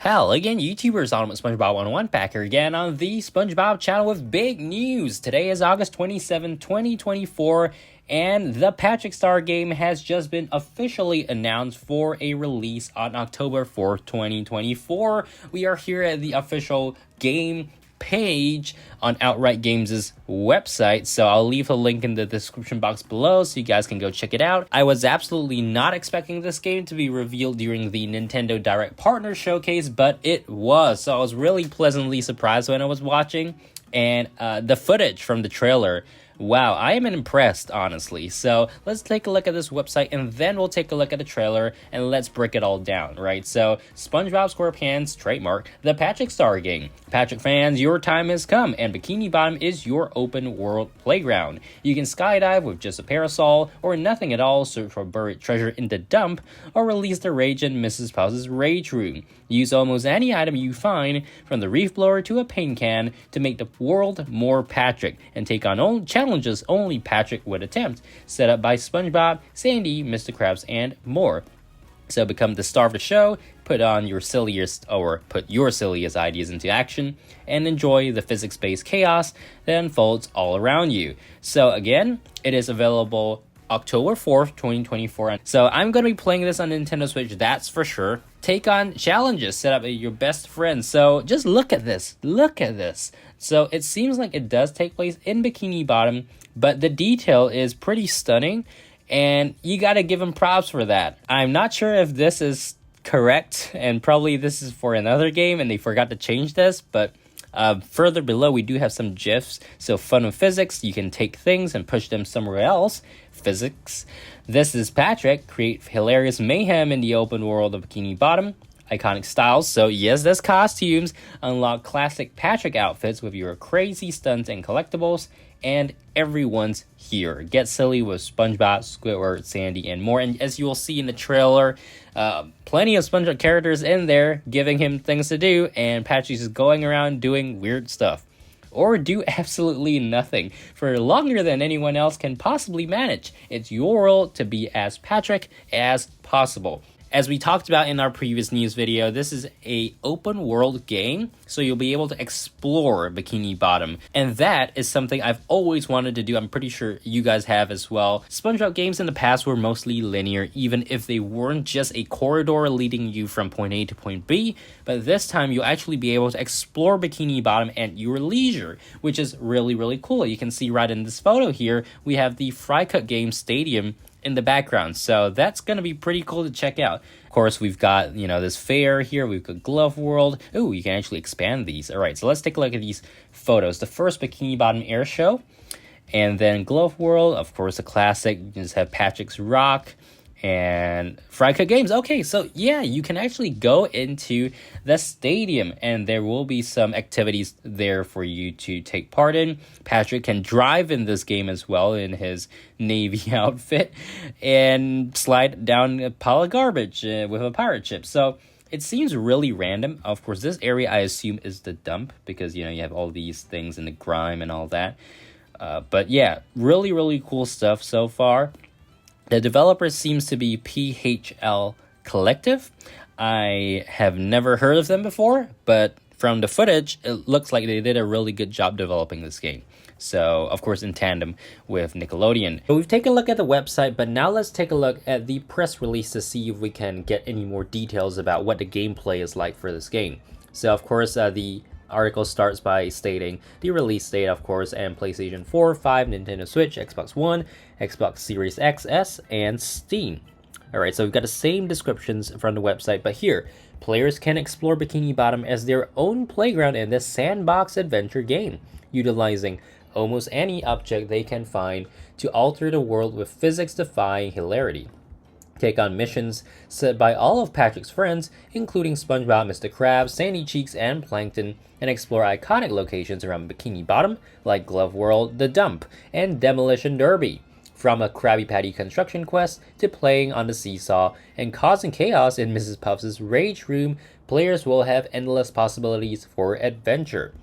Hell, again, YouTubers on SpongeBob 101 back here again on the SpongeBob channel with big news. Today is August 27, 2024, and the Patrick Star game has just been officially announced for a release on October 4th, 2024. We are here at the official game page on Outright Games' website, so I'll leave a link in the description box below so you guys can go check it out. I was absolutely not expecting this game to be revealed during the Nintendo Direct Partner Showcase, but it was, so I was really pleasantly surprised when I was watching, and the footage from the trailer, wow, I am impressed, honestly. So let's take a look at this website, and then we'll take a look at the trailer, and let's break it all down, right? So, SpongeBob SquarePants, trademark, the Patrick Star game. Patrick fans, your time has come, and Bikini Bottom is your open world playground. You can skydive with just a parasol, or nothing at all, search for buried treasure in the dump, or release the rage in Mrs. Puff's rage room. Use almost any item you find, from the reef blower to a paint can, to make the world more Patrick, and take on all challenges only Patrick would attempt, set up by SpongeBob, Sandy, Mr. Krabs, and more. So become the star of the show, put your silliest ideas into action, and enjoy the physics-based chaos that unfolds all around you. So again, it is available October 4th, 2024. So I'm going to be playing this on Nintendo Switch, that's for sure. Take on challenges set up by your best friends. So just look at this. Look at this. So it seems like it does take place in Bikini Bottom, but the detail is pretty stunning, and you got to give them props for that. I'm not sure if this is correct, and probably this is for another game and they forgot to change this, but further below, we do have some GIFs. So fun with physics, you can take things and push them somewhere else. Physics. This is Patrick. Create hilarious mayhem in the open world of Bikini Bottom. Iconic styles. So yes, there's costumes. Unlock classic Patrick outfits with your crazy stunts and collectibles. And everyone's here. Get silly with SpongeBob, Squidward, Sandy, and more. And as you will see in the trailer, plenty of SpongeBob characters in there giving him things to do, and Patrick's just going around doing weird stuff. Or do absolutely nothing for longer than anyone else can possibly manage. It's your world to be as Patrick as possible. As we talked about in our previous news video, this is a open world game, so you'll be able to explore Bikini Bottom. And that is something I've always wanted to do. I'm pretty sure you guys have as well. SpongeBob games in the past were mostly linear, even if they weren't just a corridor leading you from point A to point B. But this time, you'll actually be able to explore Bikini Bottom at your leisure, which is really, really cool. You can see right in this photo here, we have the Fry Cut Game Stadium in the background, so that's gonna be pretty cool to check out. Of course, we've got, this fair here, we've got Glove World. Ooh, you can actually expand these. All right, so let's take a look at these photos. The first Bikini Bottom Air Show, and then Glove World, of course, a classic. You just have Patrick's Rock and Fry Cut Games. Okay, so yeah, you can actually go into the stadium, and there will be some activities there for you to take part in. Patrick can drive in this game as well in his Navy outfit, and slide down a pile of garbage with a pirate ship. So it seems really random. Of course, this area I assume is the dump, because you have all these things in the grime and all that. But yeah, really, really cool stuff so far. The developer seems to be PHL Collective. I have never heard of them before, but from the footage, it looks like they did a really good job developing this game. So, of course, in tandem with Nickelodeon. So we've taken a look at the website, but now let's take a look at the press release to see if we can get any more details about what the gameplay is like for this game. So, of course, the article starts by stating the release date, of course, and PlayStation 4, 5, Nintendo Switch, Xbox One, Xbox Series XS, and Steam. Alright, so we've got the same descriptions from the website, but here, players can explore Bikini Bottom as their own playground in this sandbox adventure game, utilizing almost any object they can find to alter the world with physics-defying hilarity. Take on missions set by all of Patrick's friends, including SpongeBob, Mr. Krabs, Sandy Cheeks, and Plankton, and explore iconic locations around Bikini Bottom, like Glove World, The Dump, and Demolition Derby. From a Krabby Patty construction quest to playing on the seesaw and causing chaos in Mrs. Puff's rage room, players will have endless possibilities for adventure.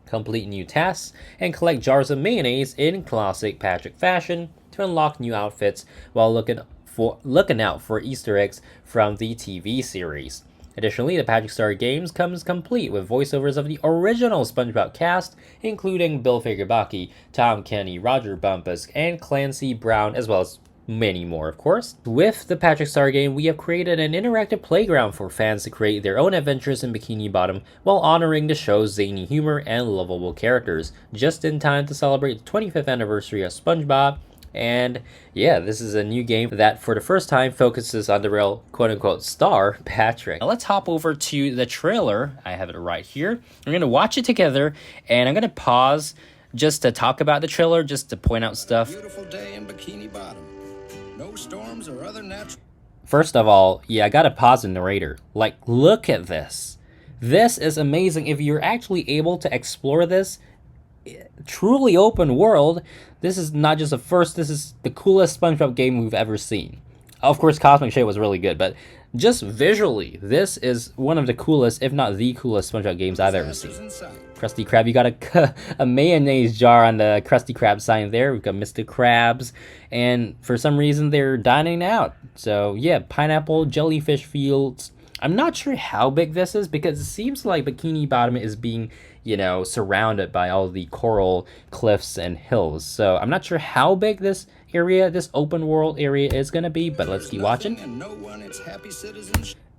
Complete new tasks and collect jars of mayonnaise in classic Patrick fashion to unlock new outfits while looking out for Easter eggs from the TV series. Additionally, the Patrick Star Games comes complete with voiceovers of the original SpongeBob cast, including Bill Fagerbakke, Tom Kenny, Roger Bumpus, and Clancy Brown, as well as many more, of course. With the Patrick Star game, we have created an interactive playground for fans to create their own adventures in Bikini Bottom while honoring the show's zany humor and lovable characters, just in time to celebrate the 25th anniversary of SpongeBob. And yeah, this is a new game that for the first time focuses on the real quote-unquote star, Patrick. Now let's hop over to the trailer. I have it right here. We're going to watch it together, and I'm going to pause just to talk about the trailer, just to point out stuff. Beautiful day in Bikini Bottom. No storms or other natural... First of all, yeah, I got to pause the narrator. Like, look at this. This is amazing. If you're actually able to explore this truly open world, this is not just a first, this is the coolest SpongeBob game we've ever seen. Of course, Cosmic Shade was really good, but just visually, this is one of the coolest, if not the coolest SpongeBob games I've ever seen. Krusty Krab, you got a mayonnaise jar on the Krusty Krab sign there. We've got Mr. Krabs, and for some reason they're dining out. So yeah, pineapple, jellyfish fields. I'm not sure how big this is because it seems like Bikini Bottom is being, you know, surrounded by all the coral cliffs and hills. So I'm not sure how big this area, this open world area is going to be, but let's keep watching.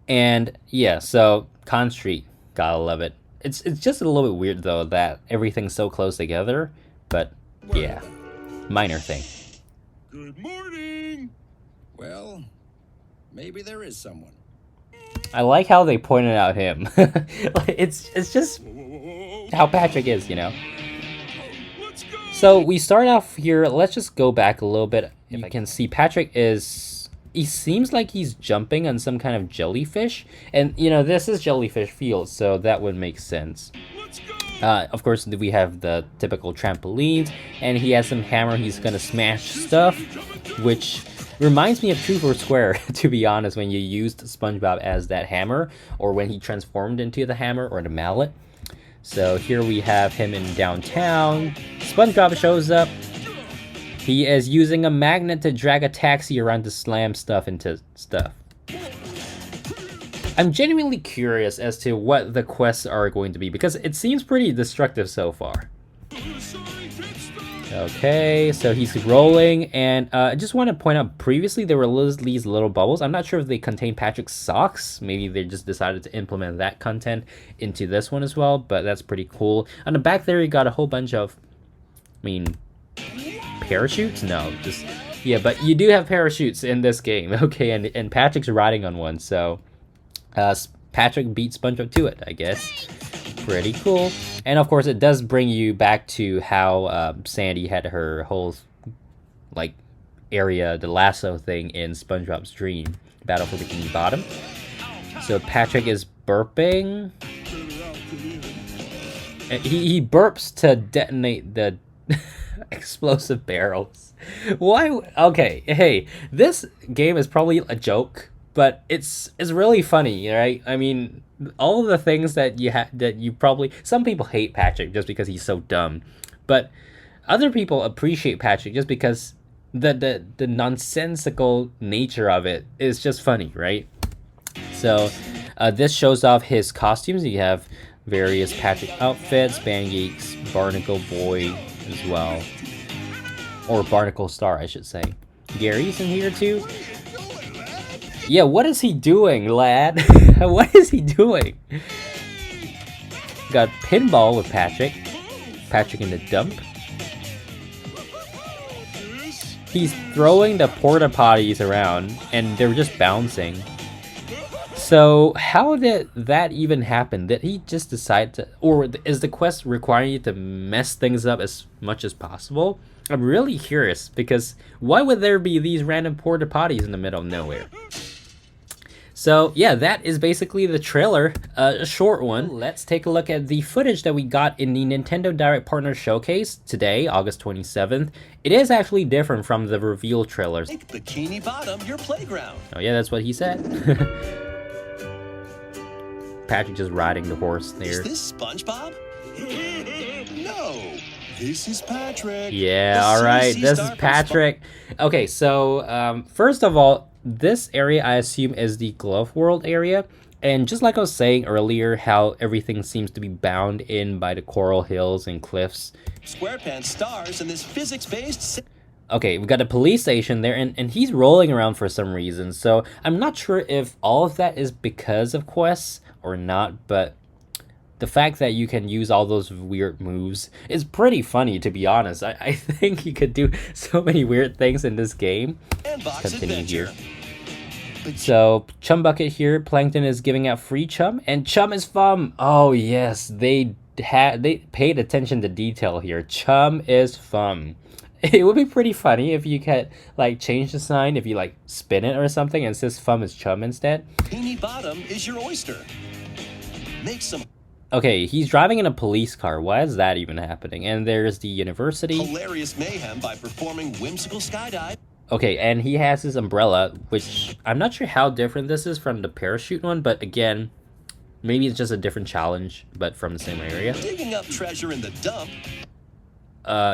And yeah, so Con Street, gotta love it. It's just a little bit weird though that everything's so close together, but yeah, minor thing. Good morning. Well, maybe there is someone. I like how they pointed out him. it's just how Patrick is, you know. So we start off here. Let's just go back a little bit. If I can see, Patrick is... He seems like he's jumping on some kind of jellyfish. And, you know, this is Jellyfish Field, so that would make sense. Of course, we have the typical trampolines. And he has some hammer. He's gonna smash stuff, which... reminds me of Truth or Square, to be honest, when you used SpongeBob as that hammer, or when he transformed into the hammer or the mallet. So here we have him in downtown. SpongeBob shows up. He is using a magnet to drag a taxi around to slam stuff into stuff. I'm genuinely curious as to what the quests are going to be, because it seems pretty destructive so far. Okay, so he's rolling, and I just want to point out, previously there were these little bubbles. I'm not sure if they contain Patrick's socks. Maybe they just decided to implement that content into this one as well, but that's pretty cool. On the back there, you got a whole bunch of, parachutes? No, just, yeah, but you do have parachutes in this game, okay, and Patrick's riding on one, so Patrick beat SpongeBob to it, I guess. Pretty cool. And of course, it does bring you back to how Sandy had her whole like area, the lasso thing in SpongeBob's Dream Battle for Bikini Bottom. So Patrick is burping. And he burps to detonate the explosive barrels. Why? Okay, hey, this game is probably a joke, but it's really funny, right? I mean, all of the things that you probably, some people hate Patrick just because he's so dumb, but other people appreciate Patrick just because the nonsensical nature of it is just funny, right? So this shows off his costumes. You have various Patrick outfits, Pancakes, Barnacle Boy as well, or Barnacle Star, I should say. Gary's in here too. Yeah, what is he doing, lad? What is he doing? Got pinball with Patrick. Patrick in the dump. He's throwing the porta potties around, and they're just bouncing. So how did that even happen? Did he just decide to, or is the quest requiring you to mess things up as much as possible? I'm really curious, because why would there be these random porta potties in the middle of nowhere? So yeah, that is basically the trailer, a short one. Let's take a look at the footage that we got in the Nintendo Direct Partner Showcase today, August 27th. It is actually different from the reveal trailers. Make Bikini Bottom your playground. Oh yeah, that's what he said. Patrick just riding the horse there. Is this SpongeBob? No, this is Patrick. Yeah, alright, this is Patrick. Okay, so first of all, this area I assume is the Glove World area, And just like I was saying earlier, how everything seems to be bound in by the coral hills and cliffs. SquarePants stars in this physics-based... Okay, we got a police station there, and he's rolling around for some reason. So I'm not sure if all of that is because of quests or not, but the fact that you can use all those weird moves is pretty funny, to be honest. I think you could do so many weird things in this game. Sandbox adventure. So, Chum Bucket here, Plankton is giving out free chum, and chum is fun. Oh yes, they paid attention to detail here. Chum is fun. It would be pretty funny if you could like change the sign, if you like spin it or something and it says fun is chum instead. Beanie Bottom is your oyster. Make some... Okay, he's driving in a police car. Why is that even happening? And there's the university. Hilarious mayhem by performing whimsical skydive. Okay, and he has his umbrella, which I'm not sure how different this is from the parachute one, but again, maybe it's just a different challenge, but from the same area. Digging up treasure in the dump.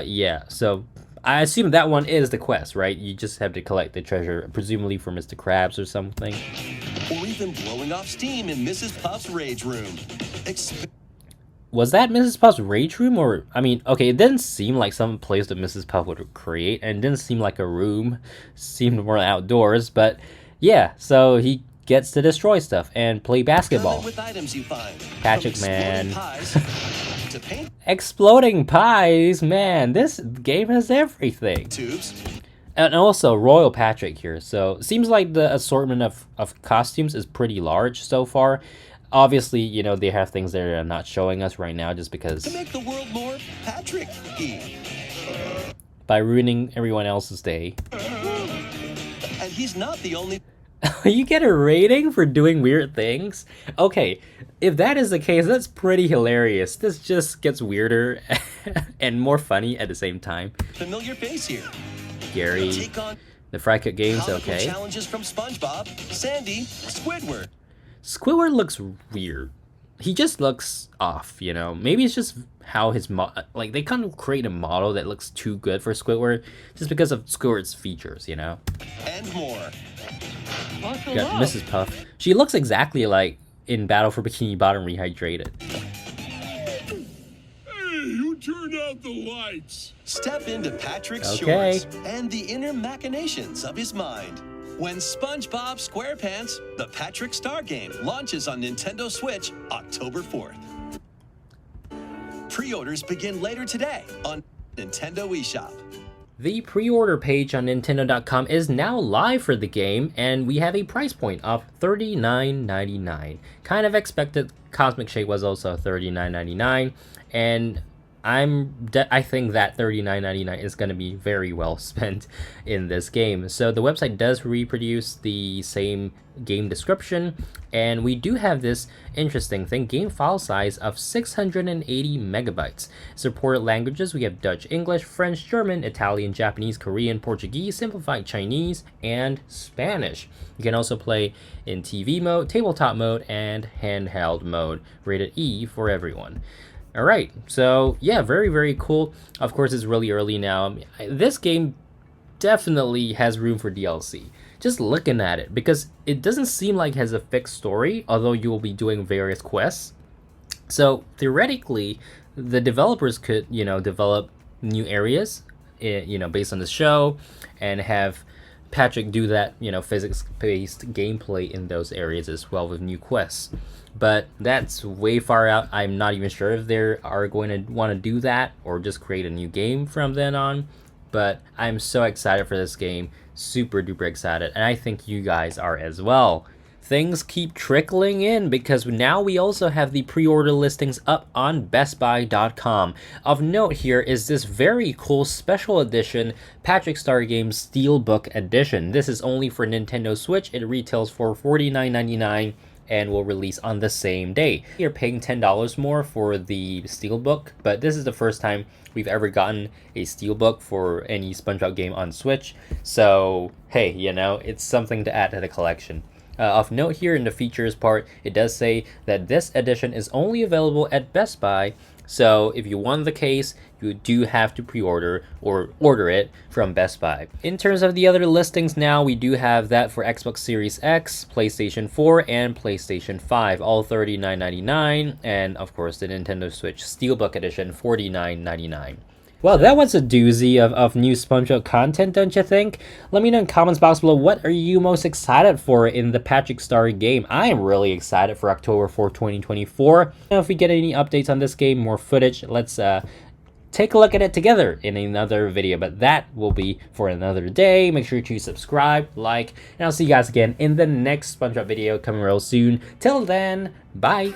Yeah, so I assume that one is the quest, right? You just have to collect the treasure, presumably for Mr. Krabs or something. Or even blowing off steam in Mrs. Puff's rage room. Was that Mrs. Puff's rage room? Or, I mean, okay, it didn't seem like some place that Mrs. Puff would create, and it didn't seem like a room. It seemed more outdoors, but yeah, so he gets to destroy stuff and play basketball. With items you find. Patrick, man. Pies to paint Exploding pies, man, this game has everything. tubes. And also Royal Patrick here, so seems like the assortment of costumes is pretty large so far. Obviously, you know, they have things that are not showing us right now just because... To make the world more Patrick-y. By ruining everyone else's day. And he's not the only... You get a rating for doing weird things? Okay, if that is the case, that's pretty hilarious. This just gets weirder and more funny at the same time. Familiar face here. Gary, Take on the Fry Cook Games, comical okay. challenges from SpongeBob, Sandy, Squidward. Squidward looks weird. He just looks off, you know. Maybe it's just how his like they kind of create a model that looks too good for Squidward just because of Squidward's features, you know. And more. We got Mrs. Puff. She looks exactly like in Battle for Bikini Bottom Rehydrated. Hey, who turned out the lights? Step into Patrick's Okay. shorts and the inner machinations of his mind. When SpongeBob SquarePants, the Patrick Star Game, launches on Nintendo Switch October 4th. Pre-orders begin later today on Nintendo eShop. The pre-order page on Nintendo.com is now live for the game, and we have a price point of $39.99. Kind of expected. Cosmic Shake was also $39.99, and I think that $39.99 is going to be very well spent in this game. So the website does reproduce the same game description, and we do have this interesting thing, game file size of 680 megabytes. Supported languages, we have Dutch, English, French, German, Italian, Japanese, Korean, Portuguese, simplified Chinese, and Spanish. You can also play in TV mode, tabletop mode, and handheld mode, rated E for everyone. Alright, so yeah, very, very cool. Of course, it's really early now. This game definitely has room for DLC. Just looking at it, because it doesn't seem like it has a fixed story, although you will be doing various quests. So theoretically, the developers could, you know, develop new areas, you know, based on the show, and have Patrick do that, you know, physics-based gameplay in those areas as well with new quests. But that's way far out. I'm not even sure if they are going to want to do that or just create a new game from then on. But I'm so excited for this game. Super duper excited. And I think you guys are as well. Things keep trickling in because now we also have the pre-order listings up on bestbuy.com. Of note here is this very cool special edition Patrick Star Games Steelbook Edition. This is only for Nintendo Switch. It retails for $49.99 and will release on the same day. You're paying $10 more for the Steelbook, but this is the first time we've ever gotten a Steelbook for any SpongeBob game on Switch. So, hey, you know, it's something to add to the collection. Of note here in the features part, it does say that this edition is only available at Best Buy. So if you want the case, you do have to pre-order or order it from Best Buy. In terms of the other listings now, we do have that for Xbox Series X, PlayStation 4, and PlayStation 5, all $39.99, and of course the Nintendo Switch Steelbook Edition, $49.99. Well, that was a doozy of new SpongeBob content, don't you think? Let me know in the comments box below, what are you most excited for in the Patrick Star game? I am really excited for October 4th, 2024. Now, if we get any updates on this game, more footage, let's take a look at it together in another video. But that will be for another day. Make sure to subscribe, like, and I'll see you guys again in the next SpongeBob video coming real soon. Till then, bye!